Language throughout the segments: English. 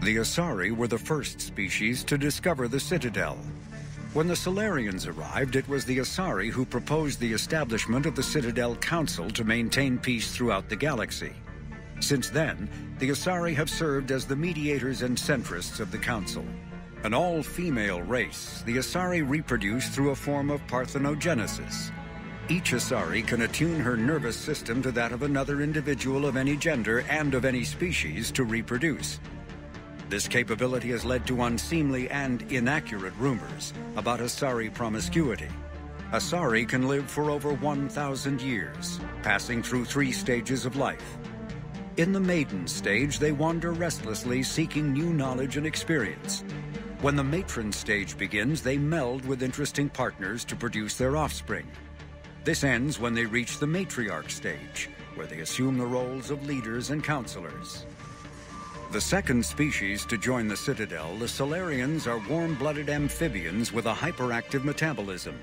The Asari were the first species to discover the Citadel. When the Solarians arrived, it was the Asari who proposed the establishment of the Citadel Council to maintain peace throughout the galaxy. Since then, the Asari have served as the mediators and centrists of the Council. An all-female race, the Asari reproduce through a form of parthenogenesis. Each Asari can attune her nervous system to that of another individual of any gender and of any species to reproduce. This capability has led to unseemly and inaccurate rumors about Asari promiscuity. Asari can live for over 1,000 years, passing through 3 stages of life. In the maiden stage, they wander restlessly, seeking new knowledge and experience. When the matron stage begins, they meld with interesting partners to produce their offspring. This ends when they reach the matriarch stage, where they assume the roles of leaders and counselors. The second species to join the Citadel, the Solarians, are warm-blooded amphibians with a hyperactive metabolism.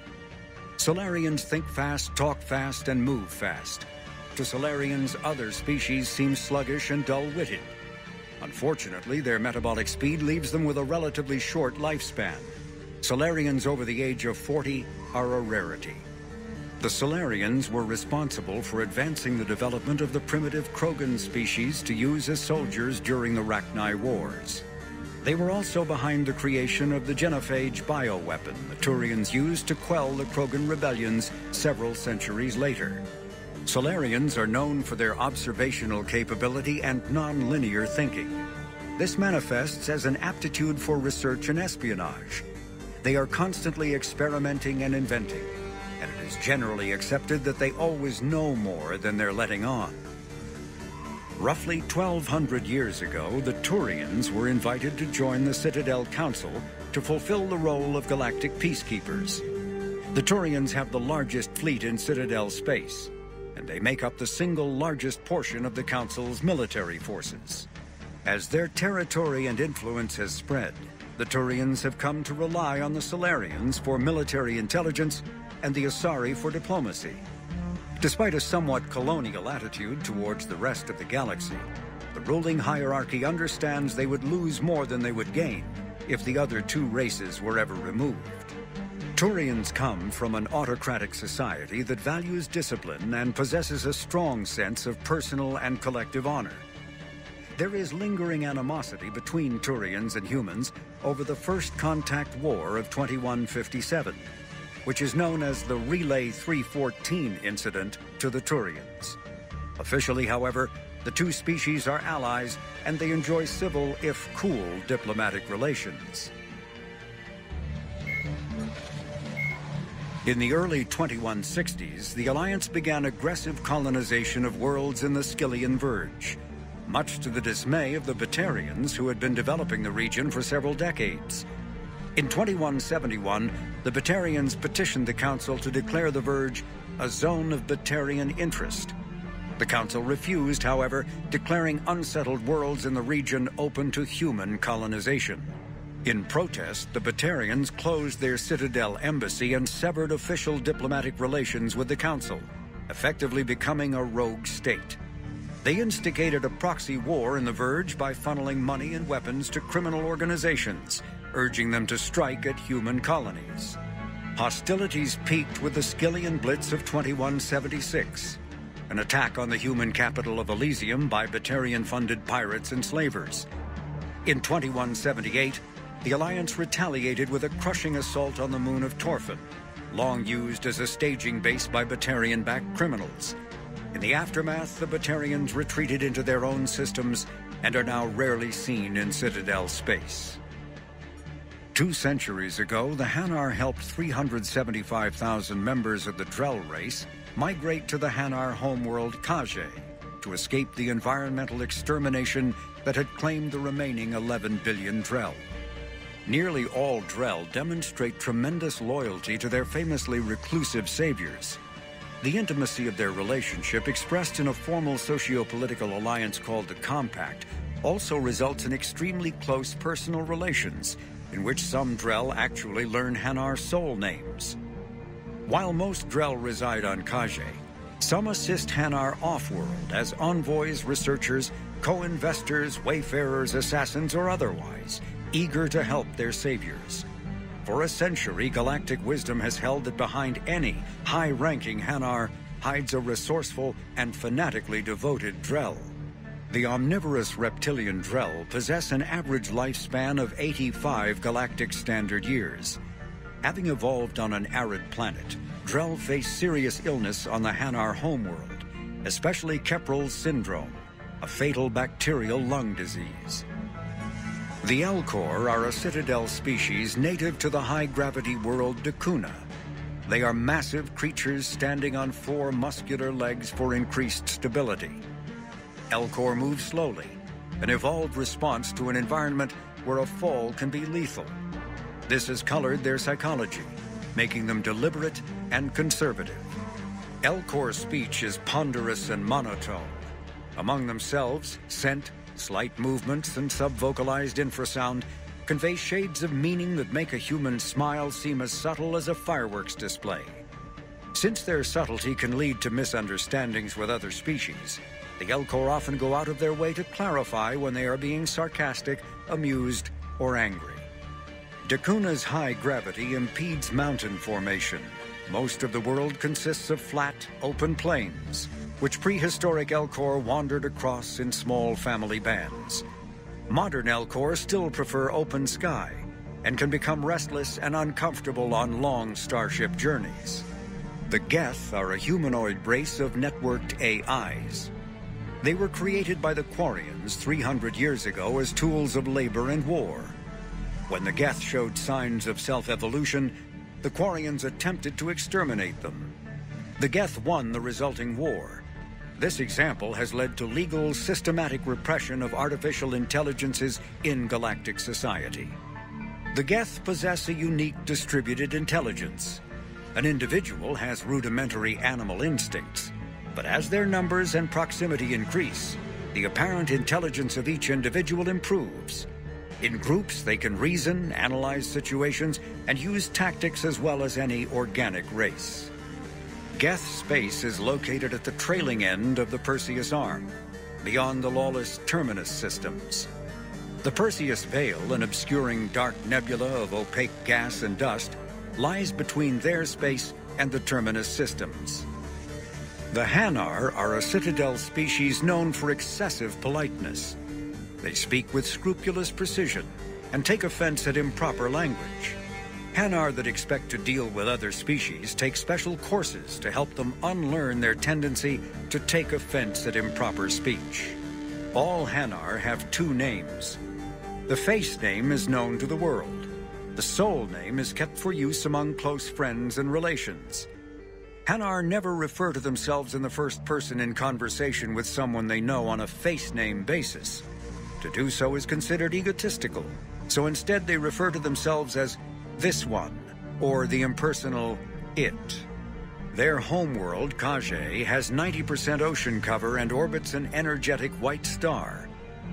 Solarians think fast, talk fast, and move fast. To Solarians, other species seem sluggish and dull-witted. Unfortunately, their metabolic speed leaves them with a relatively short lifespan. Solarians over the age of 40 are a rarity. The Solarians were responsible for advancing the development of the primitive Krogan species to use as soldiers during the Rachni Wars. They were also behind the creation of the genophage bioweapon the Turians used to quell the Krogan rebellions several centuries later. Solarians are known for their observational capability and non-linear thinking. This manifests as an aptitude for research and espionage. They are constantly experimenting and inventing, and it is generally accepted that they always know more than they're letting on. Roughly 1,200 years ago, the Turians were invited to join the Citadel Council to fulfill the role of galactic peacekeepers. The Turians have the largest fleet in Citadel space, and they make up the single largest portion of the Council's military forces. As their territory and influence has spread, the Turians have come to rely on the Solarians for military intelligence and the Asari for diplomacy. Despite a somewhat colonial attitude towards the rest of the galaxy, the ruling hierarchy understands they would lose more than they would gain if the other 2 races were ever removed. Turians come from an autocratic society that values discipline and possesses a strong sense of personal and collective honor. There is lingering animosity between Turians and humans over the First Contact War of 2157, which is known as the Relay 314 incident to the Turians. Officially, however, the 2 species are allies, and they enjoy civil, if cool, diplomatic relations. In the early 2160s, the Alliance began aggressive colonization of worlds in the Skyllian Verge, much to the dismay of the Batarians, who had been developing the region for several decades. In 2171, the Batarians petitioned the Council to declare the Verge a zone of Batarian interest. The Council refused, however, declaring unsettled worlds in the region open to human colonization. In protest, the Batarians closed their Citadel embassy and severed official diplomatic relations with the Council, effectively becoming a rogue state. They instigated a proxy war in the Verge by funneling money and weapons to criminal organizations, urging them to strike at human colonies. Hostilities peaked with the Skyllian Blitz of 2176, an attack on the human capital of Elysium by Batarian-funded pirates and slavers. In 2178, the Alliance retaliated with a crushing assault on the moon of Torfan, long used as a staging base by Batarian-backed criminals. In the aftermath, the Batarians retreated into their own systems and are now rarely seen in Citadel space. 2 centuries ago, the Hanar helped 375,000 members of the Drell race migrate to the Hanar homeworld Kage to escape the environmental extermination that had claimed the remaining 11 billion Drell. Nearly all Drell demonstrate tremendous loyalty to their famously reclusive saviors. The intimacy of their relationship, expressed in a formal socio-political alliance called the Compact, also results in extremely close personal relations, in which some Drell actually learn Hanar soul names. While most Drell reside on Kage, some assist Hanar off-world as envoys, researchers, co-investors, wayfarers, assassins, or otherwise, eager to help their saviors. For a century, galactic wisdom has held that behind any high-ranking Hanar hides a resourceful and fanatically devoted Drell. The omnivorous reptilian Drell possess an average lifespan of 85 galactic standard years. Having evolved on an arid planet, Drell face serious illness on the Hanar homeworld, especially Kepral's syndrome, a fatal bacterial lung disease. The Elcor are a citadel species native to the high-gravity world Dakuna. They are massive creatures standing on 4 muscular legs for increased stability. Elcor move slowly, an evolved response to an environment where a fall can be lethal. This has colored their psychology, making them deliberate and conservative. Elcor speech is ponderous and monotone. Among themselves, scent, slight movements, and sub-vocalized infrasound convey shades of meaning that make a human smile seem as subtle as a fireworks display. Since their subtlety can lead to misunderstandings with other species, the Elcor often go out of their way to clarify when they are being sarcastic, amused, or angry. Dakuna's high gravity impedes mountain formation. Most of the world consists of flat, open plains, which prehistoric Elcor wandered across in small family bands. Modern Elcor still prefer open sky and can become restless and uncomfortable on long starship journeys. The Geth are a humanoid race of networked AIs. They were created by the Quarians 300 years ago as tools of labor and war. When the Geth showed signs of self-evolution, the Quarians attempted to exterminate them. The Geth won the resulting war. This example has led to legal, systematic repression of artificial intelligences in galactic society. The Geth possess a unique distributed intelligence. An individual has rudimentary animal instincts, but as their numbers and proximity increase, the apparent intelligence of each individual improves. In groups, they can reason, analyze situations, and use tactics as well as any organic race. Geth space is located at the trailing end of the Perseus Arm, beyond the lawless Terminus systems. The Perseus Veil, an obscuring dark nebula of opaque gas and dust, lies between their space and the Terminus systems. The Hanar are a citadel species known for excessive politeness. They speak with scrupulous precision and take offense at improper language. Hanar that expect to deal with other species take special courses to help them unlearn their tendency to take offense at improper speech. All Hanar have 2 names. The face name is known to the world. The soul name is kept for use among close friends and relations. Hanar never refer to themselves in the first person in conversation with someone they know on a face name basis. To do so is considered egotistical, so instead they refer to themselves as this one, or the impersonal it. Their homeworld, Kage, has 90% ocean cover and orbits an energetic white star,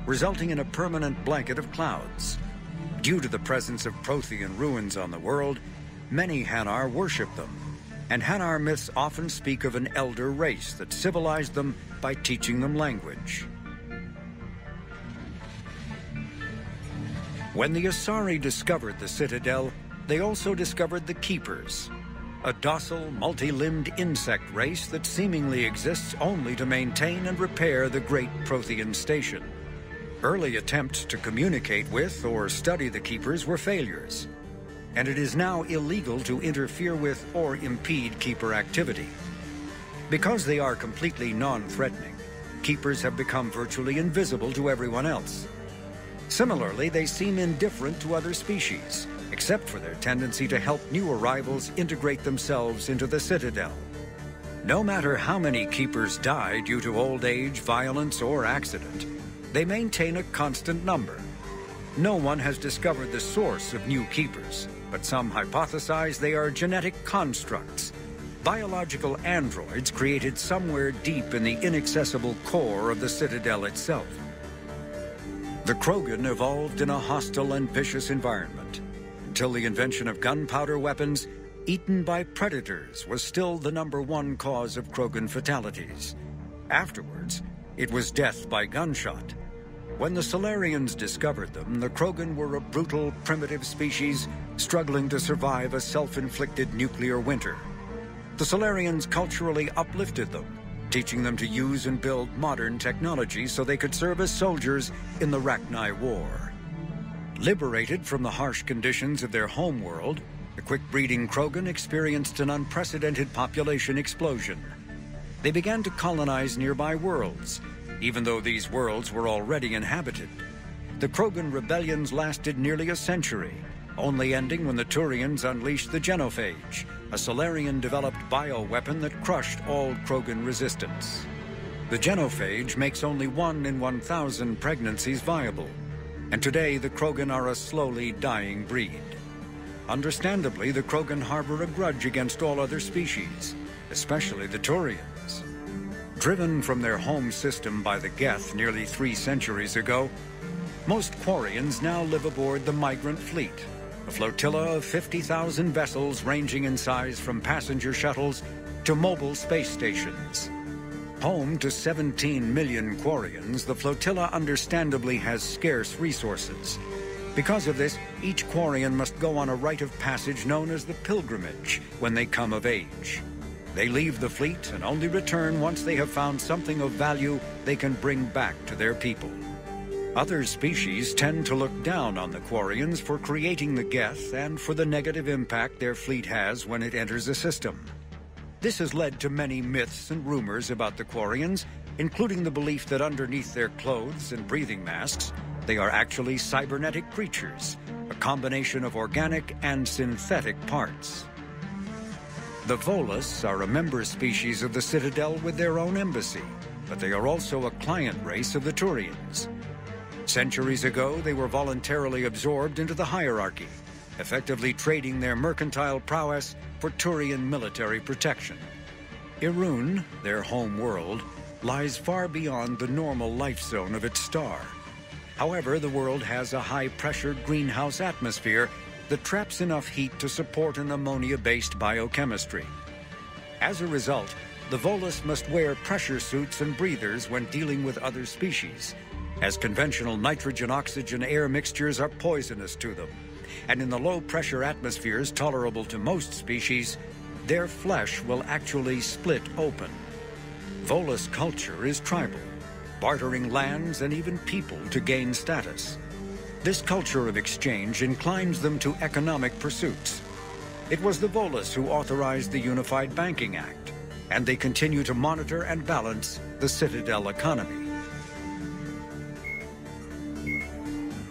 resulting in a permanent blanket of clouds. Due to the presence of Prothean ruins on the world, many Hanar worship them, and Hanar myths often speak of an elder race that civilized them by teaching them language. When the Asari discovered the Citadel, they also discovered the Keepers, a docile, multi-limbed insect race that seemingly exists only to maintain and repair the great Prothean station. Early attempts to communicate with or study the Keepers were failures, and it is now illegal to interfere with or impede Keeper activity. Because they are completely non-threatening, Keepers have become virtually invisible to everyone else. Similarly, they seem indifferent to other species, except for their tendency to help new arrivals integrate themselves into the Citadel. No matter how many Keepers die due to old age, violence, or accident, they maintain a constant number. No one has discovered the source of new Keepers, but some hypothesize they are genetic constructs, biological androids created somewhere deep in the inaccessible core of the Citadel itself. The Krogan evolved in a hostile and vicious environment. Until the invention of gunpowder weapons, eaten by predators was still the #1 cause of Krogan fatalities. Afterwards, it was death by gunshot. When the Solarians discovered them, the Krogan were a brutal, primitive species struggling to survive a self-inflicted nuclear winter. The Solarians culturally uplifted them, teaching them to use and build modern technology so they could serve as soldiers in the Rachni War. Liberated from the harsh conditions of their homeworld, the quick-breeding Krogan experienced an unprecedented population explosion. They began to colonize nearby worlds, even though these worlds were already inhabited. The Krogan rebellions lasted nearly a century, only ending when the Turians unleashed the Genophage, a Solarian-developed bioweapon that crushed all Krogan resistance. The Genophage makes only 1 in 1,000 pregnancies viable, and today the Krogan are a slowly dying breed. Understandably, the Krogan harbor a grudge against all other species, especially the Turians. Driven from their home system by the Geth nearly 3 centuries ago, most Quarians now live aboard the Migrant Fleet, a flotilla of 50,000 vessels ranging in size from passenger shuttles to mobile space stations. Home to 17 million Quarians, the flotilla understandably has scarce resources. Because of this, each Quarian must go on a rite of passage known as the Pilgrimage when they come of age. They leave the fleet and only return once they have found something of value they can bring back to their people. Other species tend to look down on the Quarians for creating the Geth and for the negative impact their fleet has when it enters a system. This has led to many myths and rumors about the Quarians, including the belief that underneath their clothes and breathing masks, they are actually cybernetic creatures, a combination of organic and synthetic parts. The Volus are a member species of the Citadel with their own embassy, but they are also a client race of the Turians. Centuries ago, they were voluntarily absorbed into the hierarchy, effectively trading their mercantile prowess for Turian military protection. Irun, their home world, lies far beyond the normal life zone of its star. However, the world has a high-pressured greenhouse atmosphere that traps enough heat to support an ammonia-based biochemistry. As a result, the Volus must wear pressure suits and breathers when dealing with other species, as conventional nitrogen-oxygen air mixtures are poisonous to them, and in the low-pressure atmospheres tolerable to most species, their flesh will actually split open. Volus culture is tribal, bartering lands and even people to gain status. This culture of exchange inclines them to economic pursuits. It was the Volus who authorized the Unified Banking Act, and they continue to monitor and balance the Citadel economy.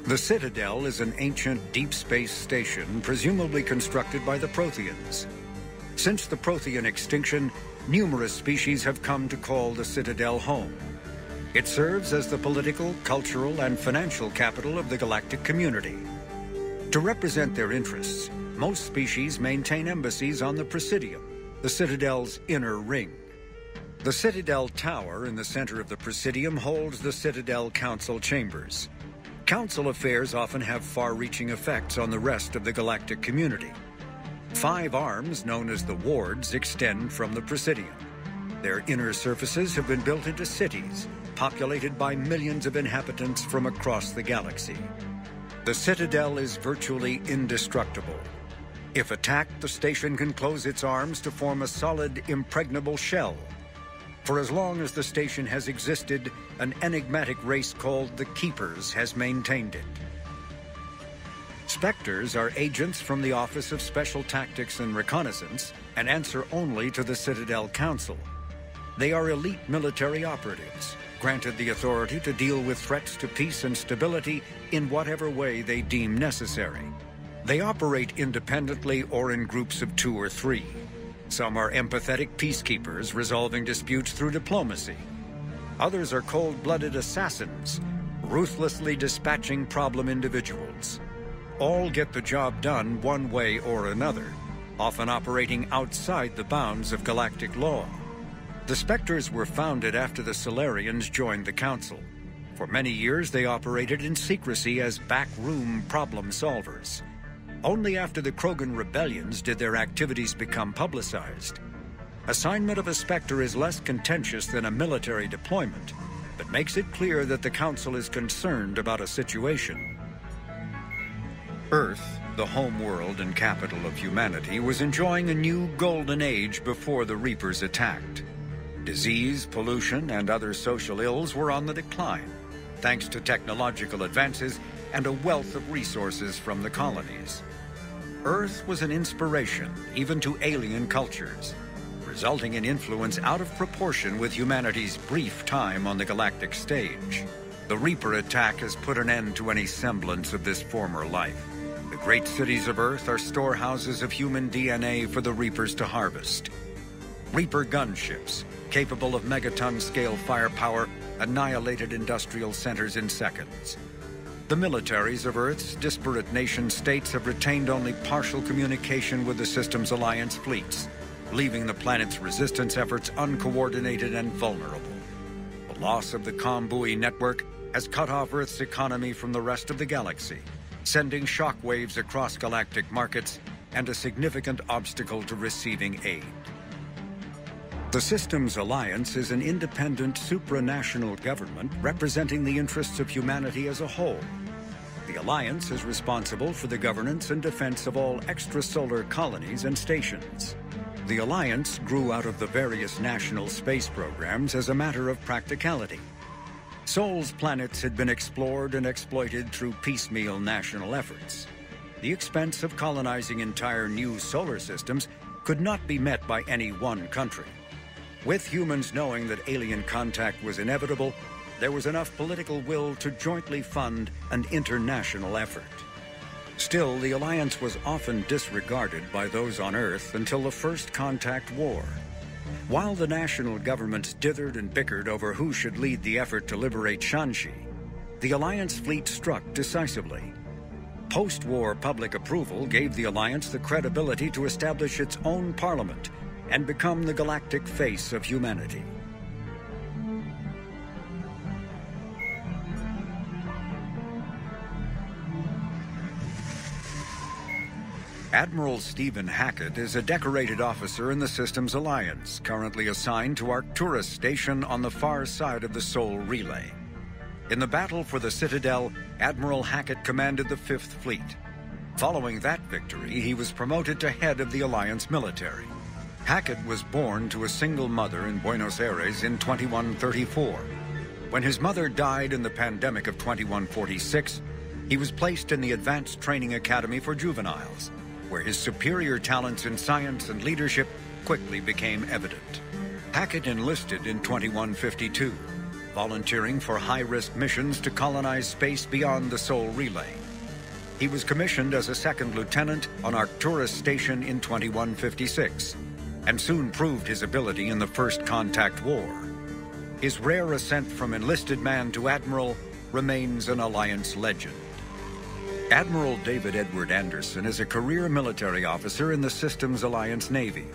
The Citadel is an ancient deep space station presumably constructed by the Protheans. Since the Prothean extinction, numerous species have come to call the Citadel home. It serves as the political, cultural, and financial capital of the galactic community. To represent their interests, most species maintain embassies on the Presidium, the Citadel's inner ring. The Citadel Tower in the center of the Presidium holds the Citadel Council chambers. Council affairs often have far-reaching effects on the rest of the galactic community. 5 arms, known as the wards, extend from the Presidium. Their inner surfaces have been built into cities, populated by millions of inhabitants from across the galaxy. The Citadel is virtually indestructible. If attacked, the station can close its arms to form a solid, impregnable shell. For as long as the station has existed, an enigmatic race called the Keepers has maintained it. Spectres are agents from the Office of Special Tactics and Reconnaissance and answer only to the Citadel Council. They are elite military operatives, granted the authority to deal with threats to peace and stability in whatever way they deem necessary. They operate independently or in groups of 2 or 3. Some are empathetic peacekeepers resolving disputes through diplomacy. Others are cold-blooded assassins, ruthlessly dispatching problem individuals. All get the job done one way or another, often operating outside the bounds of galactic law. The Spectres were founded after the Solarians joined the Council. For many years, they operated in secrecy as backroom problem solvers. Only after the Krogan rebellions did their activities become publicized. Assignment of a Spectre is less contentious than a military deployment, but makes it clear that the Council is concerned about a situation. Earth, the home world and capital of humanity, was enjoying a new golden age before the Reapers attacked. Disease, pollution, and other social ills were on the decline, thanks to technological advances and a wealth of resources from the colonies. Earth was an inspiration even to alien cultures, resulting in influence out of proportion with humanity's brief time on the galactic stage. The Reaper attack has put an end to any semblance of this former life. The great cities of Earth are storehouses of human DNA for the Reapers to harvest. Reaper gunships, capable of megaton-scale firepower, annihilated industrial centers in seconds. The militaries of Earth's disparate nation-states have retained only partial communication with the Systems Alliance fleets, leaving the planet's resistance efforts uncoordinated and vulnerable. The loss of the comm buoy network has cut off Earth's economy from the rest of the galaxy, sending shockwaves across galactic markets and a significant obstacle to receiving aid. The Systems Alliance is an independent supranational government representing the interests of humanity as a whole. The Alliance is responsible for the governance and defense of all extrasolar colonies and stations. The Alliance grew out of the various national space programs as a matter of practicality. Sol's planets had been explored and exploited through piecemeal national efforts. The expense of colonizing entire new solar systems could not be met by any one country. With humans knowing that alien contact was inevitable, there was enough political will to jointly fund an international effort. Still, the Alliance was often disregarded by those on Earth until the First Contact War. While the national governments dithered and bickered over who should lead the effort to liberate Shanxi, the Alliance fleet struck decisively. Post-war public approval gave the Alliance the credibility to establish its own parliament and become the galactic face of humanity. Admiral Stephen Hackett is a decorated officer in the Systems Alliance, currently assigned to Arcturus Station on the far side of the Sol Relay. In the battle for the Citadel, Admiral Hackett commanded the 5th Fleet. Following that victory, he was promoted to head of the Alliance military. Hackett was born to a single mother in Buenos Aires in 2134. When his mother died in the pandemic of 2146, he was placed in the Advanced Training Academy for Juveniles, where his superior talents in science and leadership quickly became evident. Hackett enlisted in 2152, volunteering for high-risk missions to colonize space beyond the Sol Relay. He was commissioned as a 2nd lieutenant on Arcturus Station in 2156, and soon proved his ability in the First Contact War. His rare ascent from enlisted man to admiral remains an Alliance legend. Admiral David Edward Anderson is a career military officer in the Systems Alliance Navy.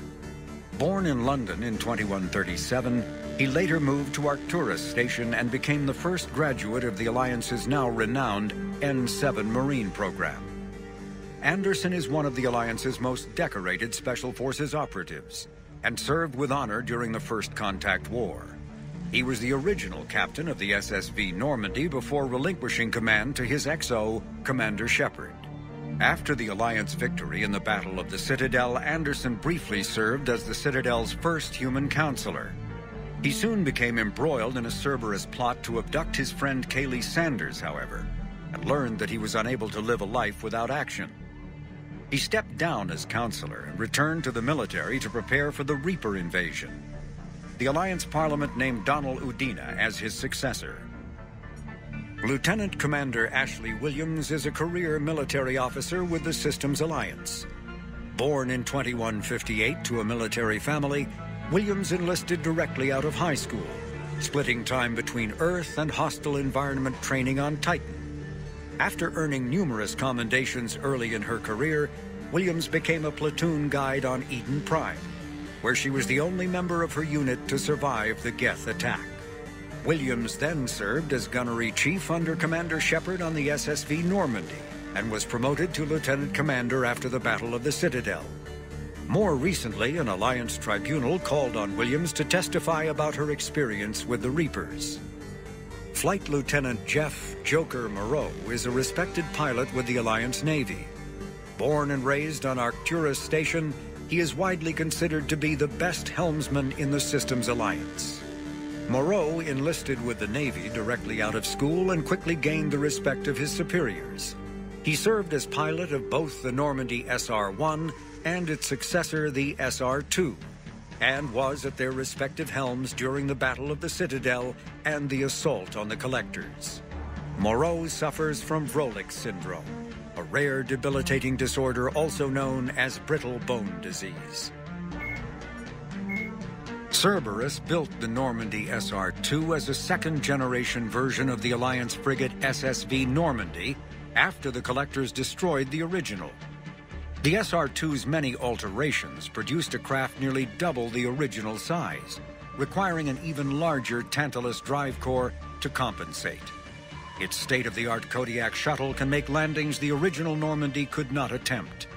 Born in London in 2137, he later moved to Arcturus Station and became the first graduate of the Alliance's now renowned N7 Marine program. Anderson is one of the Alliance's most decorated Special Forces operatives and served with honor during the First Contact War. He was the original captain of the SSV Normandy before relinquishing command to his XO, Commander Shepard. After the Alliance victory in the Battle of the Citadel, Anderson briefly served as the Citadel's first human counselor. He soon became embroiled in a Cerberus plot to abduct his friend Kaylee Sanders, however, and learned that he was unable to live a life without action. He stepped down as counselor and returned to the military to prepare for the Reaper invasion. The Alliance Parliament named Donald Udina as his successor. Lieutenant Commander Ashley Williams is a career military officer with the Systems Alliance. Born in 2158 to a military family, Williams enlisted directly out of high school, splitting time between Earth and hostile environment training on Titan. After earning numerous commendations early in her career, Williams became a platoon guide on Eden Prime, where she was the only member of her unit to survive the Geth attack. Williams then served as gunnery chief under Commander Shepard on the SSV Normandy and was promoted to lieutenant commander after the Battle of the Citadel. More recently, an Alliance tribunal called on Williams to testify about her experience with the Reapers. Flight Lieutenant Jeff "Joker" Moreau is a respected pilot with the Alliance Navy. Born and raised on Arcturus Station, he is widely considered to be the best helmsman in the system's alliance. Moreau enlisted with the Navy directly out of school and quickly gained the respect of his superiors. He served as pilot of both the Normandy SR-1 and its successor, the SR-2, and was at their respective helms during the Battle of the Citadel and the assault on the Collectors. Moreau suffers from Vrolik's syndrome, a rare debilitating disorder also known as brittle bone disease. Cerberus built the Normandy SR-2 as a second-generation version of the Alliance frigate SSV Normandy after the Collectors destroyed the original. The SR-2's many alterations produced a craft nearly double the original size, requiring an even larger Tantalus drive core to compensate. Its state-of-the-art Kodiak shuttle can make landings the original Normandy could not attempt.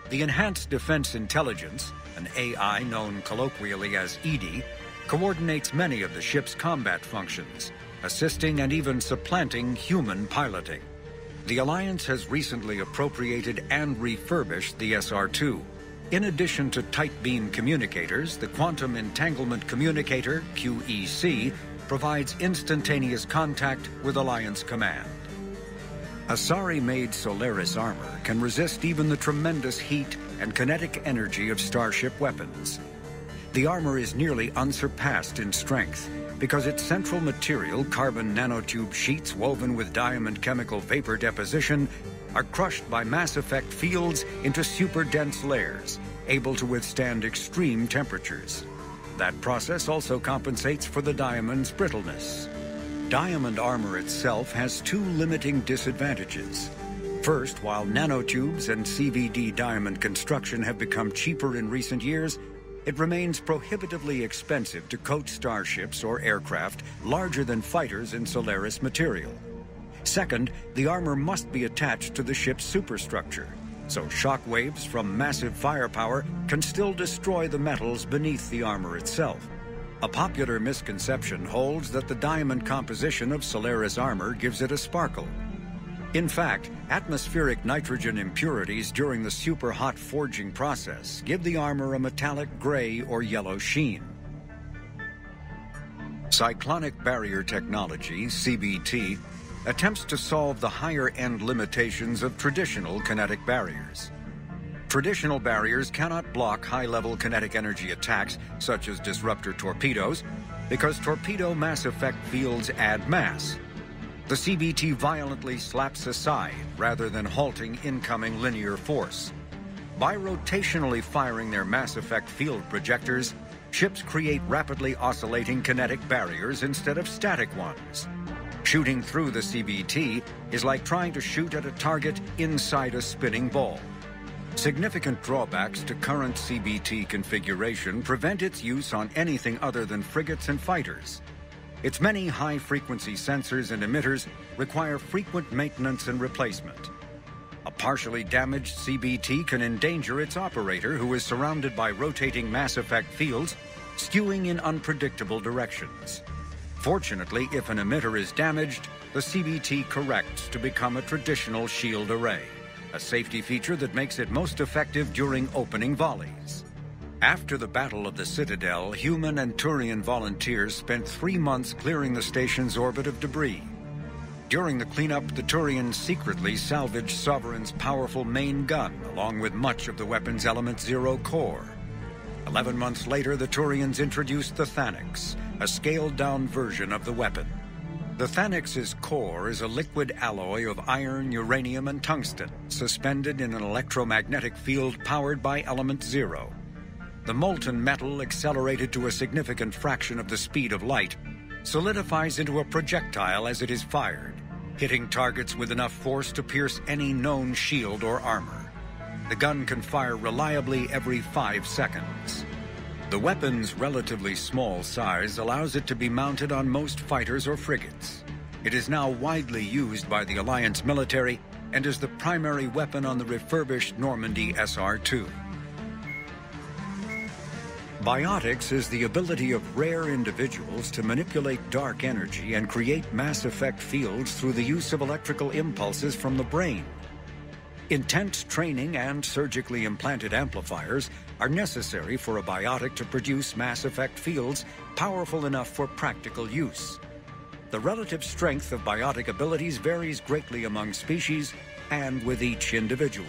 The Enhanced Defense Intelligence, an AI known colloquially as EDI, coordinates many of the ship's combat functions, assisting and even supplanting human piloting. The Alliance has recently appropriated and refurbished the SR-2. In addition to tight beam communicators, the Quantum Entanglement Communicator, QEC, provides instantaneous contact with Alliance Command. Asari-made Solaris armor can resist even the tremendous heat and kinetic energy of starship weapons. The armor is nearly unsurpassed in strength because its central material, carbon nanotube sheets woven with diamond chemical vapor deposition, are crushed by mass effect fields into super-dense layers, able to withstand extreme temperatures. That process also compensates for the diamond's brittleness. Diamond armor itself has two limiting disadvantages. First, while nanotubes and CVD diamond construction have become cheaper in recent years, it remains prohibitively expensive to coat starships or aircraft larger than fighters in Solaris material. Second, the armor must be attached to the ship's superstructure, so shock waves from massive firepower can still destroy the metals beneath the armor itself. A popular misconception holds that the diamond composition of Solaris armor gives it a sparkle. In fact, atmospheric nitrogen impurities during the super-hot forging process give the armor a metallic gray or yellow sheen. Cyclonic barrier technology, CBT, attempts to solve the higher-end limitations of traditional kinetic barriers. Traditional barriers cannot block high-level kinetic energy attacks, such as disruptor torpedoes, because torpedo mass effect fields add mass. The CBT violently slaps aside rather than halting incoming linear force. By rotationally firing their mass effect field projectors, ships create rapidly oscillating kinetic barriers instead of static ones. Shooting through the CBT is like trying to shoot at a target inside a spinning ball. Significant drawbacks to current CBT configuration prevent its use on anything other than frigates and fighters. Its many high-frequency sensors and emitters require frequent maintenance and replacement. A partially damaged CBT can endanger its operator, who is surrounded by rotating mass effect fields, skewing in unpredictable directions. Fortunately, if an emitter is damaged, the CBT corrects to become a traditional shield array, a safety feature that makes it most effective during opening volleys. After the Battle of the Citadel, human and Turian volunteers spent 3 months clearing the station's orbit of debris. During the cleanup, the Turians secretly salvaged Sovereign's powerful main gun, along with much of the weapon's Element Zero core. 11 months later, the Turians introduced the Thanix, a scaled-down version of the weapon. The Thanix's core is a liquid alloy of iron, uranium, and tungsten, suspended in an electromagnetic field powered by Element Zero. The molten metal, accelerated to a significant fraction of the speed of light, solidifies into a projectile as it is fired, hitting targets with enough force to pierce any known shield or armor. The gun can fire reliably every 5 seconds. The weapon's relatively small size allows it to be mounted on most fighters or frigates. It is now widely used by the Alliance military and is the primary weapon on the refurbished Normandy SR-2. Biotics is the ability of rare individuals to manipulate dark energy and create mass effect fields through the use of electrical impulses from the brain. Intense training and surgically implanted amplifiers are necessary for a biotic to produce mass effect fields powerful enough for practical use. The relative strength of biotic abilities varies greatly among species and with each individual.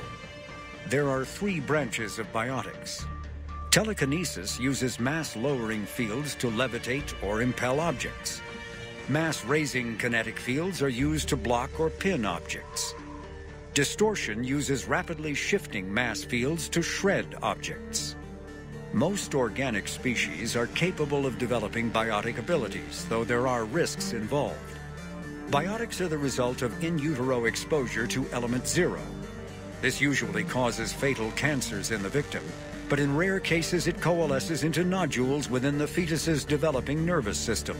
There are 3 branches of biotics. Telekinesis uses mass-lowering fields to levitate or impel objects. Mass-raising kinetic fields are used to block or pin objects. Distortion uses rapidly shifting mass fields to shred objects. Most organic species are capable of developing biotic abilities, though there are risks involved. Biotics are the result of in utero exposure to element 0. This usually causes fatal cancers in the victim, but in rare cases it coalesces into nodules within the fetus's developing nervous system.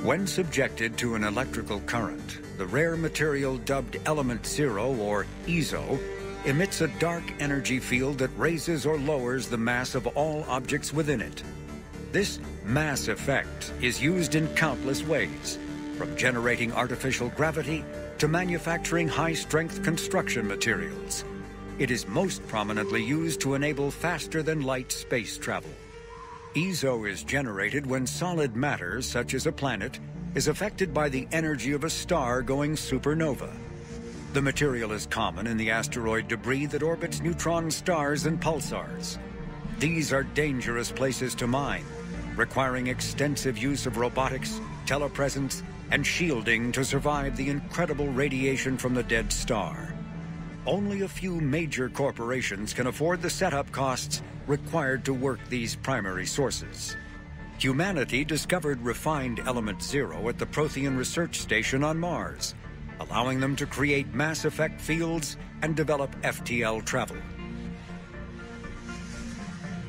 When subjected to an electrical current, the rare material dubbed element 0, or ESO, emits a dark energy field that raises or lowers the mass of all objects within it. This mass effect is used in countless ways, from generating artificial gravity to manufacturing high-strength construction materials. It is most prominently used to enable faster-than-light space travel. ESO is generated when solid matter, such as a planet, is affected by the energy of a star going supernova. The material is common in the asteroid debris that orbits neutron stars and pulsars. These are dangerous places to mine, requiring extensive use of robotics, telepresence, and shielding to survive the incredible radiation from the dead star. Only a few major corporations can afford the setup costs required to work these primary sources. Humanity discovered refined element 0 at the Prothean Research Station on Mars, allowing them to create mass effect fields and develop FTL travel.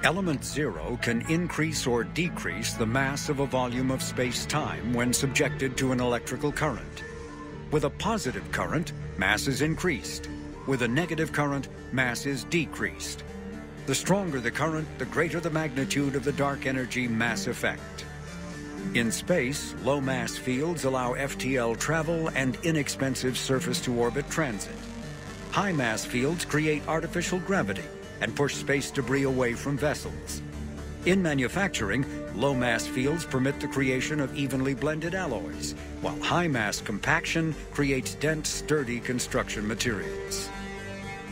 Element 0 can increase or decrease the mass of a volume of space-time when subjected to an electrical current. With a positive current, mass is increased. With a negative current, mass is decreased. The stronger the current, the greater the magnitude of the dark energy mass effect. In space, low mass fields allow FTL travel and inexpensive surface-to-orbit transit. High mass fields create artificial gravity and push space debris away from vessels. In manufacturing, low mass fields permit the creation of evenly blended alloys, while high mass compaction creates dense, sturdy construction materials.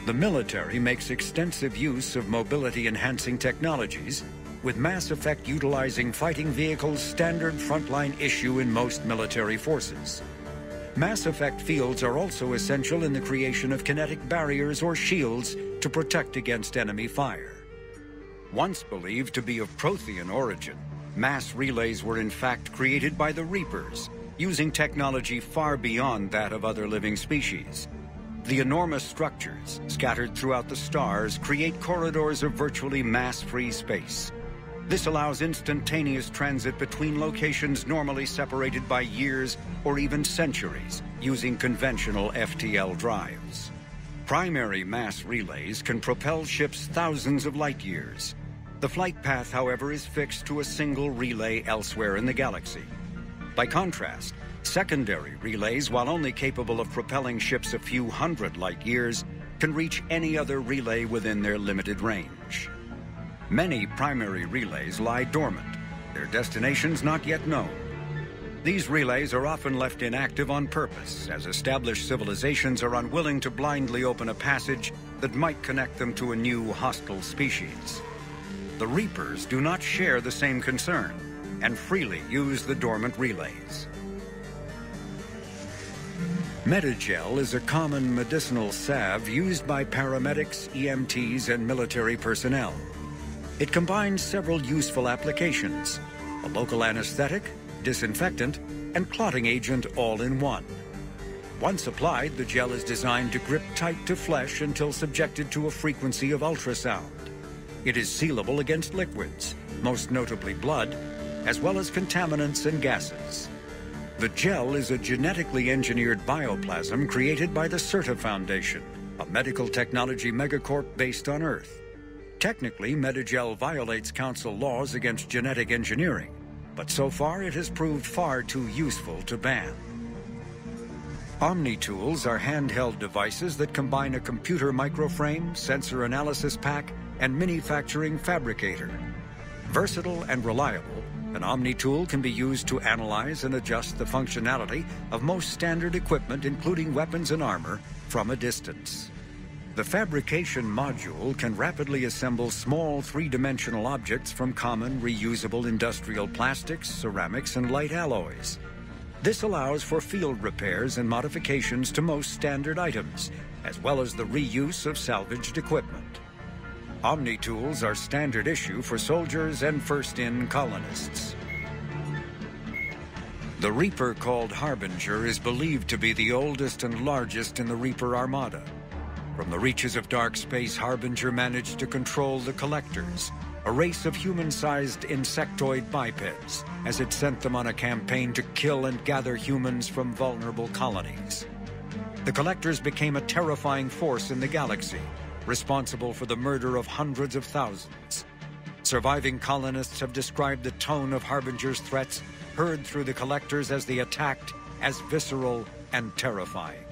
The military makes extensive use of mobility-enhancing technologies, with mass effect utilizing fighting vehicles standard frontline issue in most military forces. Mass effect fields are also essential in the creation of kinetic barriers or shields to protect against enemy fire. Once believed to be of Prothean origin, mass relays were in fact created by the Reapers, using technology far beyond that of other living species. The enormous structures, scattered throughout the stars, create corridors of virtually mass-free space. This allows instantaneous transit between locations normally separated by years or even centuries, using conventional FTL drives. Primary mass relays can propel ships thousands of light years. The flight path, however, is fixed to a single relay elsewhere in the galaxy. By contrast, secondary relays, while only capable of propelling ships a few hundred light years, can reach any other relay within their limited range. Many primary relays lie dormant, their destinations not yet known. These relays are often left inactive on purpose, as established civilizations are unwilling to blindly open a passage that might connect them to a new hostile species. The Reapers do not share the same concern, and freely use the dormant relays. Metagel is a common medicinal salve used by paramedics, EMTs, and military personnel. It combines several useful applications: a local anesthetic, disinfectant, and clotting agent all in one. Once applied, the gel is designed to grip tight to flesh until subjected to a frequency of ultrasound. It is sealable against liquids, most notably blood, as well as contaminants and gases. The gel is a genetically engineered bioplasm created by the CERTA Foundation, a medical technology megacorp based on Earth. Technically, Medigel violates Council laws against genetic engineering, but so far it has proved far too useful to ban. Omni-tools are handheld devices that combine a computer microframe, sensor analysis pack, and manufacturing fabricator. Versatile and reliable, an Omni-tool can be used to analyze and adjust the functionality of most standard equipment, including weapons and armor, from a distance. The fabrication module can rapidly assemble small three-dimensional objects from common reusable industrial plastics, ceramics, and light alloys. This allows for field repairs and modifications to most standard items, as well as the reuse of salvaged equipment. Omni-tools are standard issue for soldiers and first-in colonists. The Reaper called Harbinger is believed to be the oldest and largest in the Reaper Armada. From the reaches of dark space, Harbinger managed to control the Collectors, a race of human-sized insectoid bipeds, as it sent them on a campaign to kill and gather humans from vulnerable colonies. The Collectors became a terrifying force in the galaxy, responsible for the murder of hundreds of thousands. Surviving colonists have described the tone of Harbinger's threats heard through the Collectors as they attacked as visceral and terrifying.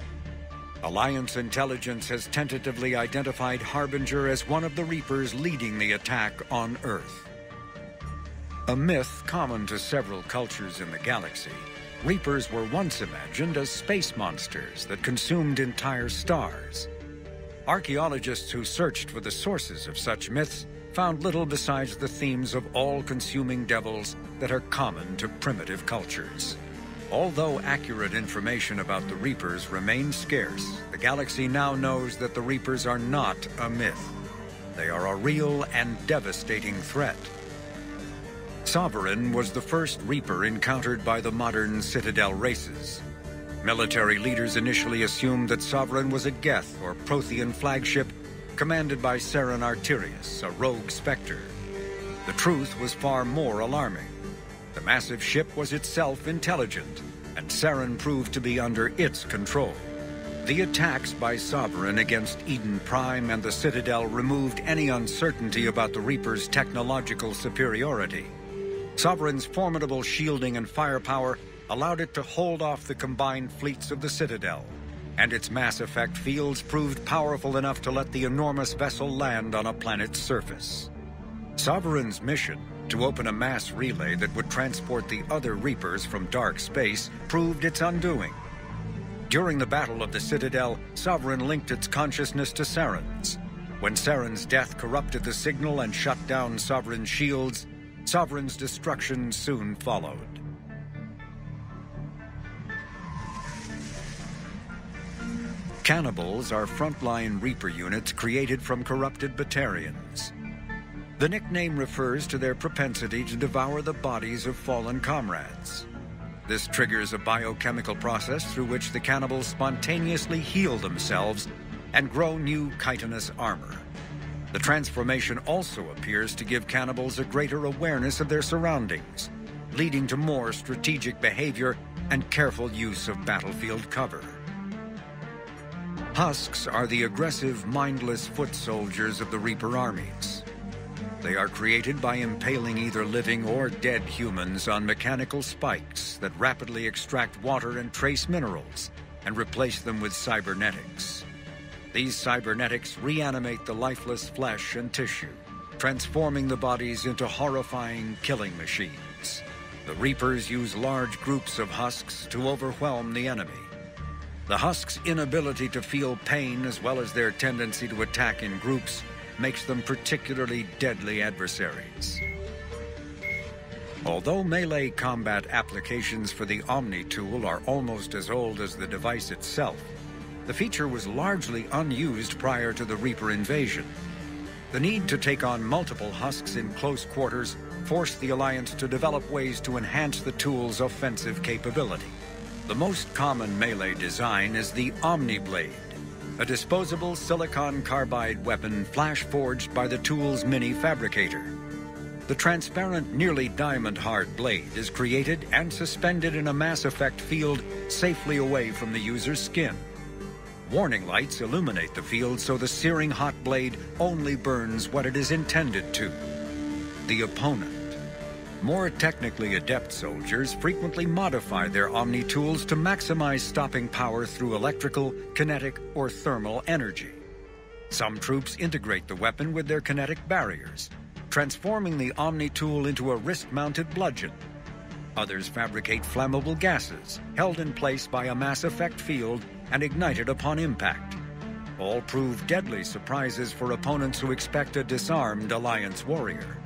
Alliance intelligence has tentatively identified Harbinger as one of the Reapers leading the attack on Earth. A myth common to several cultures in the galaxy, Reapers were once imagined as space monsters that consumed entire stars. Archaeologists who searched for the sources of such myths found little besides the themes of all-consuming devils that are common to primitive cultures. Although accurate information about the Reapers remains scarce, the galaxy now knows that the Reapers are not a myth. They are a real and devastating threat. Sovereign was the first Reaper encountered by the modern Citadel races. Military leaders initially assumed that Sovereign was a Geth or Prothean flagship commanded by Saren Arterius, a rogue Spectre. The truth was far more alarming. The massive ship was itself intelligent, and Saren proved to be under its control. The attacks by Sovereign against Eden Prime and the Citadel removed any uncertainty about the Reaper's technological superiority. Sovereign's formidable shielding and firepower allowed it to hold off the combined fleets of the Citadel, and its mass effect fields proved powerful enough to let the enormous vessel land on a planet's surface. Sovereign's mission, to open a mass relay that would transport the other Reapers from dark space, proved its undoing. During the Battle of the Citadel, Sovereign linked its consciousness to Saren's. When Saren's death corrupted the signal and shut down Sovereign's shields, Sovereign's destruction soon followed. Cannibals are frontline Reaper units created from corrupted Batarians. The nickname refers to their propensity to devour the bodies of fallen comrades. This triggers a biochemical process through which the cannibals spontaneously heal themselves and grow new chitinous armor. The transformation also appears to give cannibals a greater awareness of their surroundings, leading to more strategic behavior and careful use of battlefield cover. Husks are the aggressive, mindless foot soldiers of the Reaper armies. They are created by impaling either living or dead humans on mechanical spikes that rapidly extract water and trace minerals and replace them with cybernetics. These cybernetics reanimate the lifeless flesh and tissue, transforming the bodies into horrifying killing machines. The Reapers use large groups of husks to overwhelm the enemy. The husks' inability to feel pain, as well as their tendency to attack in groups, makes them particularly deadly adversaries. Although melee combat applications for the Omni-tool are almost as old as the device itself, the feature was largely unused prior to the Reaper invasion. The need to take on multiple husks in close quarters forced the Alliance to develop ways to enhance the tool's offensive capability. The most common melee design is the Omni-Blade, a disposable silicon carbide weapon flash-forged by the tool's mini-fabricator. The transparent, nearly diamond-hard blade is created and suspended in a mass effect field safely away from the user's skin. Warning lights illuminate the field so the searing hot blade only burns what it is intended to: the opponent. More technically adept soldiers frequently modify their Omni tools to maximize stopping power through electrical, kinetic, or thermal energy. Some troops integrate the weapon with their kinetic barriers, transforming the Omni tool into a wrist-mounted bludgeon. Others fabricate flammable gases, held in place by a mass effect field and ignited upon impact. All prove deadly surprises for opponents who expect a disarmed Alliance warrior.